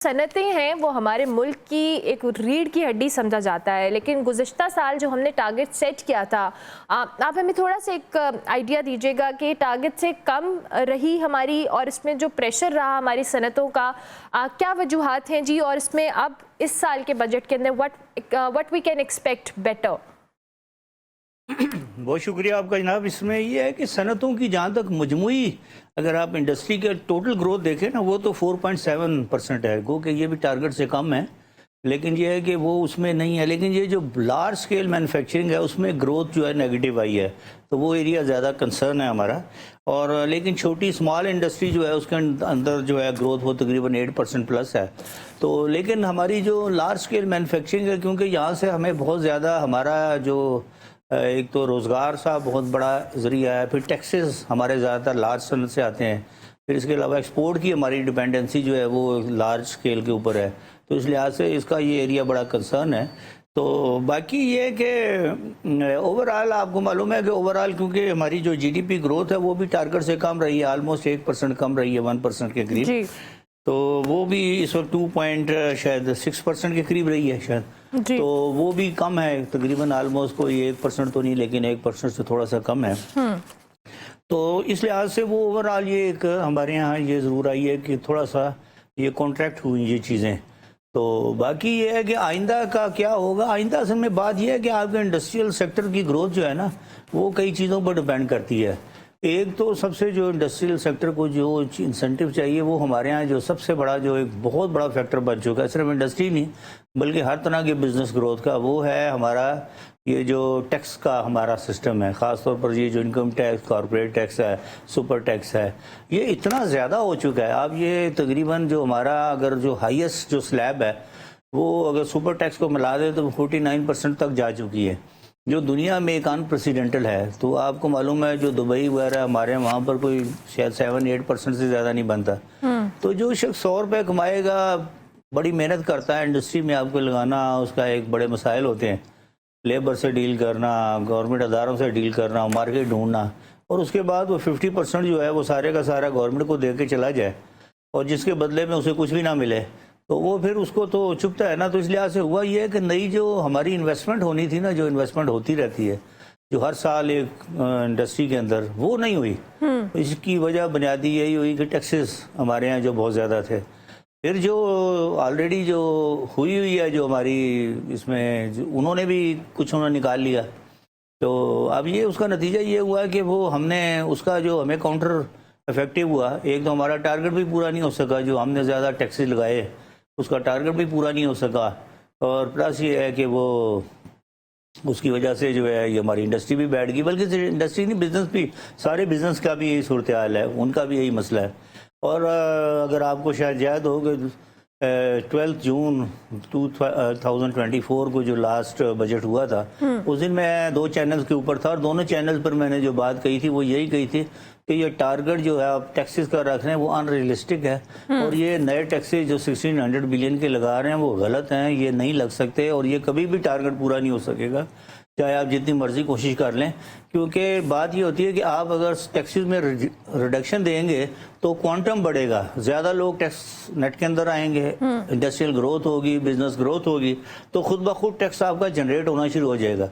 सनतें हैं वो हमारे मुल्क की एक रीढ़ की हड्डी समझा जाता है, लेकिन गुज़िश्ता साल जो हमने टारगेट सेट किया था, आप हमें थोड़ा सा एक आइडिया दीजिएगा कि टारगेट से कम रही हमारी, और इसमें जो प्रेशर रहा हमारी सनतों का, क्या वजूहात हैं जी, और इसमें अब इस साल के बजट के अंदर what we can expect better. बहुत शुक्रिया आपका जनाब। इसमें ये है कि सनतों की जहाँ तक मजमूई अगर आप इंडस्ट्री के टोटल ग्रोथ देखें ना, वो तो 4.7% है, गो कि ये भी टारगेट से कम है, लेकिन ये है कि वो उसमें नहीं है। लेकिन ये जो लार्ज स्केल मैन्युफैक्चरिंग है उसमें ग्रोथ जो है नेगेटिव आई है, तो वो एरिया ज़्यादा कंसर्न है हमारा। और लेकिन छोटी स्मॉल इंडस्ट्री जो है उसके अंदर जो है ग्रोथ वो तकरीबन 8% प्लस है। तो लेकिन हमारी जो लार्ज स्केल मैन्युफैक्चरिंग है, क्योंकि यहाँ से हमें बहुत ज़्यादा हमारा जो एक तो रोज़गार सा बहुत बड़ा ज़रिया है, फिर टैक्सेस हमारे ज़्यादातर लार्ज सनत से आते हैं, फिर इसके अलावा एक्सपोर्ट की हमारी डिपेंडेंसी जो है वो लार्ज स्केल के ऊपर है, तो इस लिहाज से इसका ये एरिया बड़ा कंसर्न है। तो बाकी ये है कि ओवरऑल आपको मालूम है कि ओवरऑल क्योंकि हमारी जो जीडीपी ग्रोथ है वो भी टारगेट से कम रही है, ऑलमोस्ट 1% कम रही है, 1% के करीब, तो वो भी इस वक्त 2.6% के करीब रही है शायद, तो वो भी कम है तकरीबन, ऑलमोस्ट कोई 1% तो नहीं लेकिन 1% से थोड़ा सा कम है। तो इस लिहाज से वो ओवरऑल ये एक हमारे यहाँ ये ज़रूर आई है कि थोड़ा सा ये कॉन्ट्रैक्ट हुई ये चीज़ें। तो बाकी ये है कि आइंदा का क्या होगा, आइंदा असल में बात ये है कि आपके इंडस्ट्रियल सेक्टर की ग्रोथ जो है ना वो कई चीज़ों पर डिपेंड करती है। एक तो सबसे जो इंडस्ट्रियल सेक्टर को जो इंसेंटिव चाहिए वो हमारे यहाँ जो सबसे बड़ा जो एक बहुत बड़ा फैक्टर बन चुका है, सिर्फ इंडस्ट्री नहीं बल्कि हर तरह के बिजनेस ग्रोथ का, वो है हमारा ये जो टैक्स का हमारा सिस्टम है। ख़ास तौर पर ये जो इनकम टैक्स, कॉर्पोरेट टैक्स है, सुपर टैक्स है, ये इतना ज़्यादा हो चुका है। अब ये तकरीबन जो हमारा अगर जो हाईएस्ट जो स्लैब है वो अगर सुपर टैक्स को मिला दे तो 49% तक जा चुकी है, जो दुनिया में एक अनप्रेसिडेंटल है। तो आपको मालूम है जो दुबई वगैरह हमारे वहाँ पर कोई शायद 7-8% से ज़्यादा नहीं बनता। तो जो शख्स 100 रुपये कमाएगा, बड़ी मेहनत करता है इंडस्ट्री में आपको लगाना, उसका एक बड़े मसाइल होते हैं, लेबर से डील करना, गवर्नमेंट अदारों से डील करना, मार्केट ढूंढना, और उसके बाद वो 50% जो है वो सारे का सारा गवर्नमेंट को दे के चला जाए और जिसके बदले में उसे कुछ भी ना मिले, तो वो फिर उसको तो चुभता है ना। तो इस लिहाज से हुआ ये है कि नई जो हमारी इन्वेस्टमेंट होनी थी ना, जो इन्वेस्टमेंट होती रहती है जो हर साल एक इंडस्ट्री के अंदर, वो नहीं हुई। इसकी वजह बुनियादी यही हुई कि टैक्सेस हमारे यहाँ जो बहुत ज़्यादा थे, फिर जो ऑलरेडी जो हुई है जो हमारी इसमें उन्होंने भी कुछ उन्होंने निकाल लिया। तो अब ये उसका नतीजा ये हुआ कि वो हमने उसका जो हमें काउंटर इफेक्टिव हुआ, एक तो हमारा टारगेट भी पूरा नहीं हो सका, जो हमने ज़्यादा टैक्सेस लगाए उसका टारगेट भी पूरा नहीं हो सका, और प्लस ये है कि वो उसकी वजह से जो है ये हमारी इंडस्ट्री भी बैठ गई, बल्कि इंडस्ट्री नहीं बिजनेस भी, सारे बिजनेस का भी यही सूरत हाल है, उनका भी यही मसला है। और अगर आपको शायद याद हो कि 12 जून 2024 को जो लास्ट बजट हुआ था, उस दिन मैं 2 चैनल्स के ऊपर था और दोनों चैनल्स पर मैंने जो बात कही थी वो यही कही थी कि ये टारगेट जो है आप टैक्सेस का रख रहे हैं वो अनरियलिस्टिक है, और ये नए टैक्सेस जो 1600 बिलियन के लगा रहे हैं वो गलत हैं, ये नहीं लग सकते और ये कभी भी टारगेट पूरा नहीं हो सकेगा चाहे आप जितनी मर्जी कोशिश कर लें। क्योंकि बात ये होती है कि आप अगर टैक्सेस में रिडक्शन देंगे तो क्वांटम बढ़ेगा, ज़्यादा लोग टैक्स नेट के अंदर आएंगे, इंडस्ट्रियल ग्रोथ होगी, बिजनेस ग्रोथ होगी, तो खुद ब खुद टैक्स आपका जनरेट होना शुरू हो जाएगा।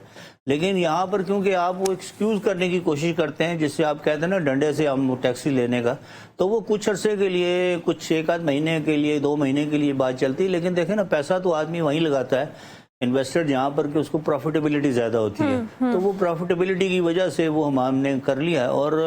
लेकिन यहाँ पर क्योंकि आप वो एक्सक्यूज़ करने की कोशिश करते हैं, जिससे आप कहते हैं ना डंडे से हम टैक्स लेने का, तो वो कुछ अरसे के लिए, कुछ 1-8 महीने के लिए, 2 महीने के लिए बात चलती है, लेकिन देखें ना पैसा तो आदमी वहीं लगाता है इन्वेस्टर जहाँ पर कि उसको प्रॉफिटेबिलिटी ज़्यादा होती है, तो वो प्रॉफिटेबिलिटी की वजह से वो हमने कर लिया, और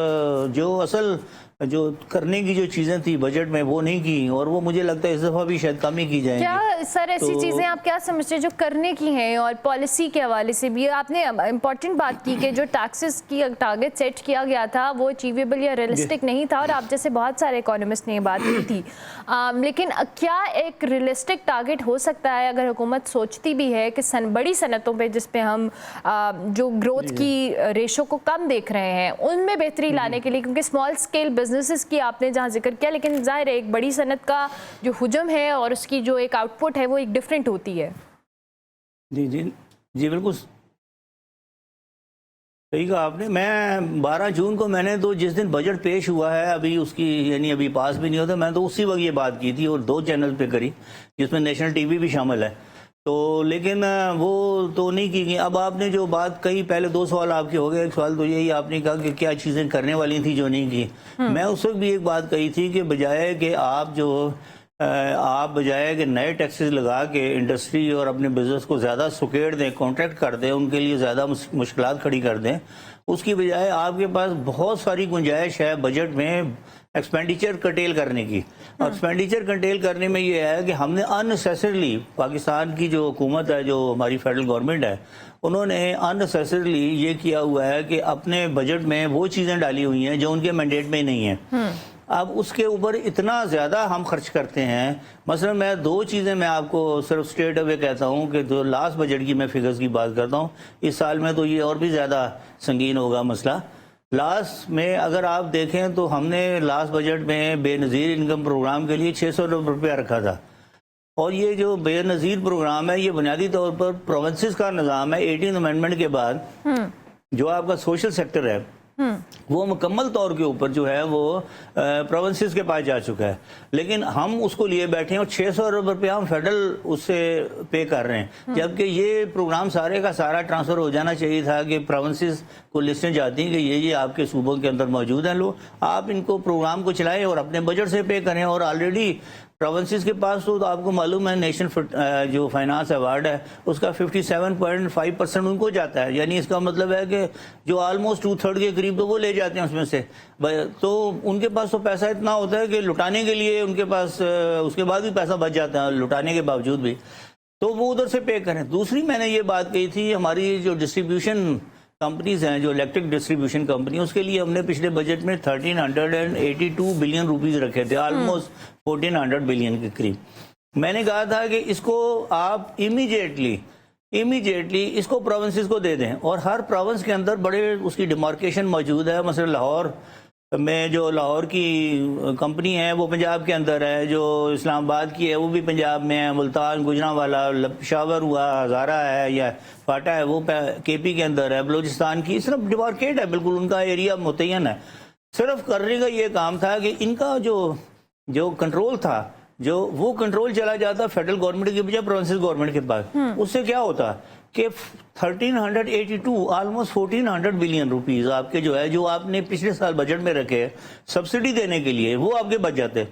जो असल जो करने की जो चीज़ें थी बजट में वो नहीं की, और वो मुझे लगता है इस दफ़ा भी शायद कम ही की जाएंगी। क्या सर ऐसी चीज़ें आप क्या समझते हैं जो करने की हैं, और पॉलिसी के हवाले से भी आपने इम्पॉर्टेंट बात की कि जो टैक्सेस की टारगेट सेट किया गया था वो अचीवेबल या रियलिस्टिक नहीं था, और आप जैसे बहुत सारे इकोनॉमिस्ट ने ये बात की थी, लेकिन क्या एक रियलिस्टिक टारगेट हो सकता है अगर हुकूमत सोचती भी है कि बड़ी सनतों पे जिस पे हम जो ग्रोथ की रेशो को कम देख रहे हैं उनमें बेहतरी लाने के लिए, क्योंकि स्मॉल स्केल बिजनेसेस की आपने जहाँ जिक्र किया, लेकिन जाहिर है एक बड़ी सनत का जो हुजम है और उसकी जो एक आउटपुट है वो एक डिफरेंट होती है। जी जी जी बिल्कुल। صحیح کہا آپ نے. میں 12 جون کو میں نے تو جس دن بجٹ پیش ہوا ہے ابھی اس کی یعنی ابھی پاس بھی نہیں ہوتا، میں تو اسی وقت یہ بات کی تھی اور 2 چینل پہ کری جس میں نیشنل ٹی وی بھی شامل ہے. تو لیکن وہ تو نہیں کی گئی. اب آپ نے جو بات کہی، پہلے 2 سوال آپ کے ہو گئے. ایک سوال تو یہی آپ نے کہا کہ کیا چیزیں کرنے والی تھیں جو نہیں کی. میں اس وقت بھی ایک بات کہی تھی کہ بجائے کہ آپ بجائے کہ نئے ٹیکسز لگا کے انڈسٹری اور اپنے بزنس کو زیادہ سکیڑ دیں، کانٹریکٹ کر دیں، ان کے لیے زیادہ مشکلات کھڑی کر دیں، اس کی بجائے آپ کے پاس بہت ساری گنجائش ہے بجٹ میں ایکسپینڈیچر کنٹیل کرنے کی. اور ایکسپینڈیچر کنٹیل کرنے میں یہ ہے کہ ہم نے اننیسیسریلی پاکستان کی جو حکومت ہے، جو ہماری فیڈرل گورنمنٹ ہے، انہوں نے اننیسیسریلی یہ کیا ہوا ہے کہ اپنے بجٹ میں وہ چیزیں ڈالی ہوئی ہیں جو ان کے مینڈیٹ میں نہیں ہیں. اب اس کے اوپر اتنا زیادہ ہم خرچ کرتے ہیں. مثلا میں 2 چیزیں میں آپ کو صرف اسٹریٹ اوے کہتا ہوں کہ جو لاسٹ بجٹ کی میں فگرز کی بات کرتا ہوں، اس سال میں تو یہ اور بھی زیادہ سنگین ہوگا مسئلہ. لاسٹ میں اگر آپ دیکھیں تو ہم نے لاسٹ بجٹ میں بے نظیر انکم پروگرام کے لیے 600 ارب روپیہ رکھا تھا. اور یہ جو بے نظیر پروگرام ہے یہ بنیادی طور پر پروونسز کا نظام ہے. 18 امینڈمنٹ کے بعد جو آپ کا سوشل سیکٹر ہے وہ مکمل طور کے اوپر جو ہے وہ پروونسز کے پاس جا چکا ہے. لیکن ہم اس کو لیے بیٹھے ہیں اور 600 ارب روپیہ ہم فیڈرل اس سے پے کر رہے ہیں، جبکہ یہ پروگرام سارے کا سارا ٹرانسفر ہو جانا چاہیے تھا کہ پروونسز کو لسٹیں جاتی ہیں کہ یہ آپ کے صوبوں کے اندر موجود ہیں، لو آپ ان کو پروگرام کو چلائیں اور اپنے بجٹ سے پے کریں. اور آلریڈی پروونسز کے پاس تو آپ کو معلوم ہے نیشنل جو فائنانس ایوارڈ ہے اس کا 57.5% ان کو جاتا ہے. یعنی اس کا مطلب ہے کہ جو آلموسٹ 2/3 کے قریب تو وہ لے جاتے ہیں اس میں سے. تو ان کے پاس تو پیسہ اتنا ہوتا ہے کہ لٹانے کے لیے ان کے پاس اس کے بعد بھی پیسہ بچ جاتا ہے لٹانے کے باوجود بھی، تو وہ ادھر سے پے کریں. دوسری میں نے یہ بات کہی تھی، ہماری جو ڈسٹریبیوشن کمپنیز ہیں، جو الیکٹرک ڈسٹریبیوشن کمپنی، اس کے لیے ہم نے پچھلے بجٹ میں 1382 بلین روپیز رکھے تھے، آلموسٹ 1400 بلین کے قریب. میں نے کہا تھا کہ اس کو آپ امیڈیٹلی اس کو پروونسز کو دے دیں اور ہر پروونس کے اندر بڑے اس کی ڈیمارکیشن موجود ہے. مثلا لاہور میں جو لاہور کی کمپنی ہے وہ پنجاب کے اندر ہے، جو اسلام آباد کی ہے وہ بھی پنجاب میں ہے، ملتان، گجرانوالا، پشاور ہوا، ہزارہ ہے یا فاٹا ہے وہ کے پی کے اندر ہے، بلوچستان کی صرف ڈیمارکیٹ ہے، بالکل ان کا ایریا متعین ہے. صرف کرنے کا یہ کام تھا کہ ان کا جو کنٹرول تھا وہ کنٹرول چلا جاتا فیڈرل گورنمنٹ کے بجائے پروونسز گورنمنٹ کے پاس. اس سے کیا ہوتا کہ 1382 آلموسٹ 1400 بلین روپیز آپ کے جو آپ نے پچھلے سال بجٹ میں رکھے سبسڈی دینے کے لیے وہ آپ کے بچ جاتے.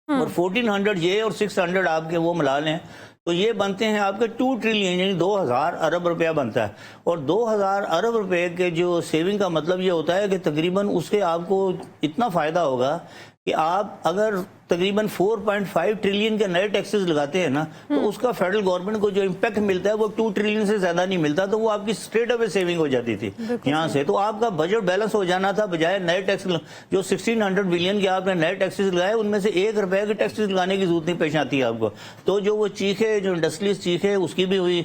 اور 1400 یہ اور 600 آپ کے وہ ملا لیں تو یہ بنتے ہیں آپ کے 2 ٹریلین یعنی 2000 ارب روپیہ بنتا ہے. اور 2000 ارب روپے کے جو سیونگ کا مطلب یہ ہوتا ہے کہ تقریباً اس کے آپ کو اتنا فائدہ ہوگا کہ آپ اگر تقریباً 4.5 ٹریلین کے نئے ٹیکسز لگاتے ہیں نا تو اس کا فیڈرل گورنمنٹ کو جو امپیکٹ ملتا ہے وہ 2 ٹریلین سے زیادہ نہیں ملتا. تو وہ آپ کی اسٹریٹ اوے سیونگ ہو جاتی تھی یہاں سے. تو آپ کا بجٹ بیلنس ہو جانا تھا بجائے نئے ٹیکس جو 1600 بلین کے آپ نے نئے ٹیکسز لگائے ان میں سے 1 روپے کے ٹیکسز لگانے کی ضرورت نہیں پیش آتی ہے آپ کو. تو جو وہ چیخے جو انڈسٹریز چیخے اس کی بھی ہوئی.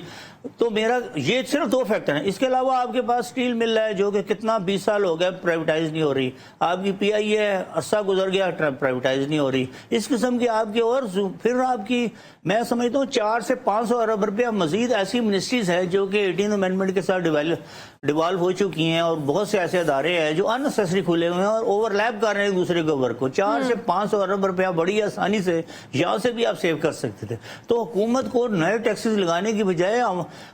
تو میرا یہ صرف 2 فیکٹر ہیں. اس کے علاوہ آپ کے پاس اسٹیل مل رہا ہے جو کہ کتنا 20 سال ہو گیا پرائیویٹائز نہیں ہو رہی. آپ کی پی آئی اے عرصہ گزر گیا پرائیویٹائز نہیں ہو رہی. اس قسم کی آپ کی اور پھر آپ کی میں سمجھتا ہوں 400 سے 500 ارب روپیہ مزید ایسی منسٹریز ہیں جو کہ 18 امینڈمنٹ کے ساتھ ڈیوالو ہو چکی ہیں اور بہت سے ایسے ادارے ہیں جو اننیسیسری کھلے ہوئے ہیں اور اوور لیپ کر رہے ہیں ایک دوسرے کے ورک کو. 400 سے 500 ارب روپیہ بڑی آسانی سے یہاں سے بھی آپ سیو کر سکتے تھے. تو حکومت کو نئے ٹیکسز لگانے کی بجائے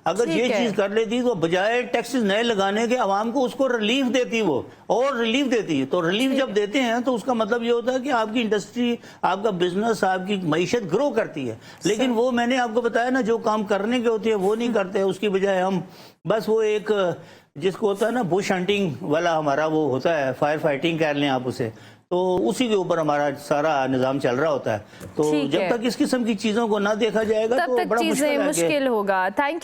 اگر یہ چیز کر لیتی تو بجائے ٹیکسز نئے لگانے کے عوام کو اس کو ریلیف دیتی وہ اور ریلیف دیتی. تو ریلیف جب دیتے ہیں تو اس کا مطلب یہ ہوتا ہے کہ آپ کی انڈسٹری آپ کا بزنس آپ کی معیشت گرو کرتی ہے. لیکن وہ میں نے آپ کو بتایا نا جو کام کرنے کے ہوتے ہیں وہ نہیں کرتے. اس کی بجائے ہم بس وہ ایک جس کو ہوتا ہے نا بش ہنٹنگ والا ہمارا وہ ہوتا ہے فائر فائٹنگ کہہ لیں آپ اسے, تو اسی کے اوپر ہمارا سارا نظام چل رہا ہوتا ہے. تو جب تک اس قسم کی چیزوں کو نہ دیکھا جائے گا تو بڑا مشکل ہوگا. Thank you.